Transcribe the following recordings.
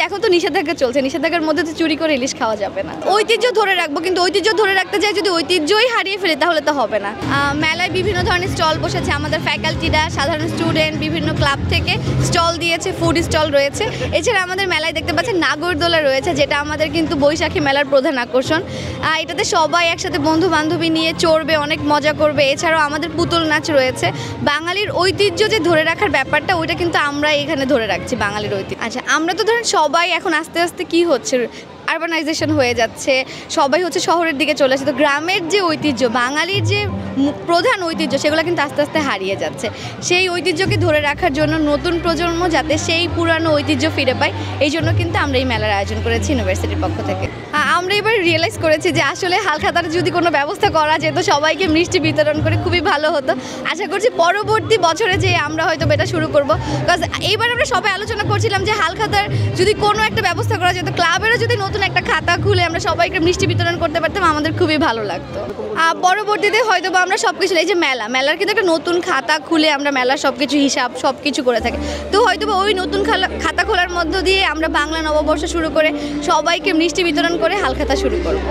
এখন তো নিষেধাজ্ঞা চলছে, নিষেধাজ্ঞার মধ্যে তো চুরি করে ইলিশ খাওয়া যাবে না। ঐতিহ্য ধরে রাখবো, কিন্তু ঐতিহ্য ধরে রাখতে চাই যদি ঐতিহ্যই হারিয়ে ফেলে তাহলে তো হবে না। মেলায় বিভিন্ন ধরনের স্টল বসেছে, আমাদের ফ্যাকাল্টিরা, সাধারণ স্টুডেন্ট বিভিন্ন ক্লাব থেকে স্টল দিয়েছে, ফুড স্টল রয়েছে। এছাড়া আমাদের মেলায় দেখতে পাচ্ছেন নাগরদোলা রয়েছে, যেটা আমাদের কিন্তু বৈশাখী মেলার প্রধান আকর্ষণ। এটাতে সবাই একসাথে বন্ধু বান্ধবী নিয়ে চড়বে, অনেক মজা করবে। এছাড়াও আমাদের পুতুল নাচ রয়েছে। বাঙালির ঐতিহ্য যে ধরে রাখার ব্যাপারটা, ওইটা কিন্তু আমরা এখানে ধরে রাখছি বাঙালির ঐতিহ্য। আচ্ছা, আমরা তো ধরেন সবাই এখন আস্তে আস্তে কি হচ্ছে, আরবানাইজেশন হয়ে যাচ্ছে, সবাই হচ্ছে শহরের দিকে চলে আসছে। তো গ্রামের যে ঐতিহ্য, বাঙালির যে প্রধান ঐতিহ্য, সেগুলো কিন্তু আস্তে আস্তে হারিয়ে যাচ্ছে। সেই ঐতিহ্যকে ধরে রাখার জন্য নতুন প্রজন্ম যাতে সেই পুরানো ঐতিহ্য ফিরে পায়, এই জন্য কিন্তু আমরা এই মেলার আয়োজন করেছি ইউনিভার্সিটির পক্ষ থেকে। আমরা এবার রিয়েলাইজ করেছি যে আসলে হালখাতার যদি কোনো ব্যবস্থা করা যেত, সবাইকে মিষ্টি বিতরণ করে খুবই ভালো হতো। আশা করছি পরবর্তী বছরে যে আমরা হয়তো এটা শুরু করবো। বিকজ এইবার আমরা সবাই আলোচনা করছিলাম যে হালখাতার যদি কোনো একটা ব্যবস্থা করা যেত, ক্লাবেরও যদি নতুন একটা খাতা খুলে আমরা সবাইকে মিষ্টি বিতরণ করতে পারতাম, আমাদের খুবই ভালো লাগতো। পরবর্তীতে হয়তো বা আমরা সব কিছু, এই যে মেলার কিন্তু একটা নতুন খাতা খুলে আমরা মেলার সব কিছু হিসাব সব কিছু করে থাকি। তো হয়তো বা ওই নতুন খাতা খোলার মধ্য দিয়ে আমরা বাংলা নববর্ষ শুরু করে সবাইকে মিষ্টি বিতরণ করে হালখাতা শুরু করব।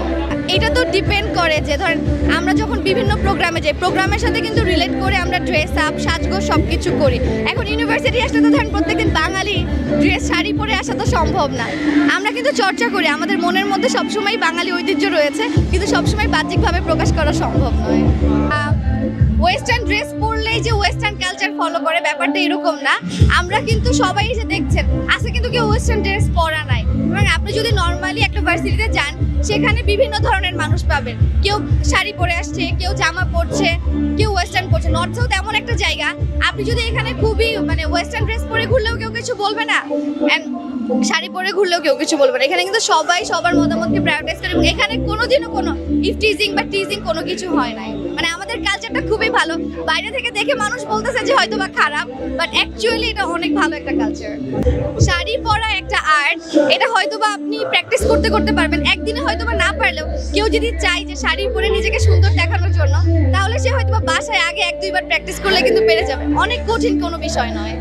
এটা তো ডিপেন্ড করে যে ধরেন আমরা যখন বিভিন্ন প্রোগ্রামে যাই, প্রোগ্রামের সাথে কিন্তু রিলেট করে আমরা ড্রেস আপ, সাজগোজ সব কিছু করি। এখন ইউনিভার্সিটি আসলে তো ধরেন প্রত্যেকদিন বাঙালি ড্রেস শাড়ি পরে আসা তো সম্ভব না। আমরা কিন্তু চর্চা করি, আমাদের মনের মধ্যে সবসময় বাঙালি ঐতিহ্য রয়েছে, কিন্তু সবসময় বাহ্যিকভাবে প্রকাশ করা সম্ভব নয়। ওয়েস্টার্ন ড্রেস পরলেই যে ওয়েস্টার্ন কালচার ফলো করে, ব্যাপারটা এরকম না। আমরা কিন্তু সবাই যে দেখছেন আজকে কিন্তু কেউ ওয়েস্টার্ন ড্রেস পরা নাই, এবং আপনি যদি নর্মালি একটা ভার্সিটিতে যান, সেখানে বিভিন্ন ধরনের মানুষ পাবেন। কেউ শাড়ি পরে আসছে, কেউ জামা পরছে, কেউ ওয়েস্টার্ন পরছে। নর্থ সাউথ এমন একটা জায়গা, আপনি যদি এখানে খুবই ওয়েস্টার্ন ড্রেস পরে ঘুরলেও কেউ কিছু বলবে না, অ্যান্ড শাড়ি পরে ঘুরলেও কেউ কিছু বলবে না। এখানে কিন্তু সবাই সবার মতামতকে প্রায়োরিটাইজ করে, এবং এখানে কোনোদিনও কোনো টিজিং বা টিজিং কোনো কিছু হয় নাই। আমাদের কালচারটা খুবই ভালো। বাইরে থেকে দেখে মানুষ বলতেছে যে হয়তো বা খারাপ, বাট অ্যাকচুয়ালি এটা অনেক ভালো একটা কালচার। শাড়ি পরা একটা আর্ট, এটা হয়তো বা আপনি প্র্যাকটিস করতে পারবেন একদিনে, হয়তো বা না পারলেও কেউ যদি চায় যে শাড়ি পরে নিজেকে সুন্দর দেখানোর জন্য, তাহলে সে হয়তো বা বাসায় আগে 1-2 বার প্র্যাকটিস করলে কিন্তু পেরে যাবে। অনেক কঠিন কোনো বিষয় নয়।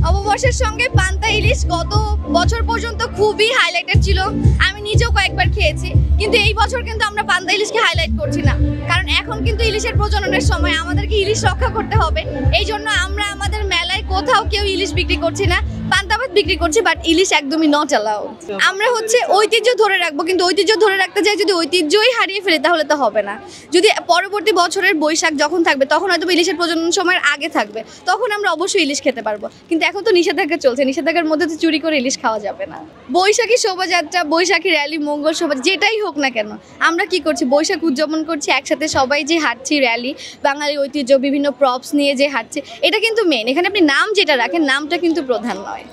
নববর্ষের সঙ্গে পান্তা ইলিশ গত বছর পর্যন্ত খুবই হাইলাইটেড ছিল, আমি নিজেও কয়েকবার খেয়েছি। কিন্তু এই বছর কিন্তু আমরা পান্তা ইলিশকে হাইলাইট করছি না, কারণ এখন কিন্তু ইলিশের প্রজননের সময়, আমাদেরকে ইলিশ রক্ষা করতে হবে। এই জন্য আমরা আমাদের মেলায় কোথাও কেউ ইলিশ বিক্রি করছি না, পান্তা ভাত বিক্রি করছি, বাট ইলিশ একদমই নট অ্যালাউড। আমরা হচ্ছে ঐতিহ্য ধরে রাখবো, কিন্তু ঐতিহ্য ধরে রাখতে চাই যদি ঐতিহ্যই হারিয়ে ফেলে তাহলে তো হবে না। যদি পরবর্তী বছরের বৈশাখ যখন থাকবে, তখন হয়তো ইলিশের প্রজনন সময়ের আগে থাকবে, তখন আমরা অবশ্যই ইলিশ খেতে পারবো। কিন্তু এখন তো নিষেধাজ্ঞা চলছে, নিষেধাজ্ঞার মধ্যে তো চুরি করে ইলিশ খাওয়া যাবে না। বৈশাখী শোভাযাত্রা, বৈশাখী র্যালি, মঙ্গল শোভা, যেটাই হোক না কেন, আমরা কি করছি, বৈশাখ উদযাপন করছি একসাথে সবাই যে হাঁটছি, র্যালি, বাঙালি ঐতিহ্য বিভিন্ন প্রপস নিয়ে যে হাঁটছি, এটা কিন্তু মেন। এখানে আপনি নাম যেটা রাখেন, নামটা কিন্তু প্রধান নয়।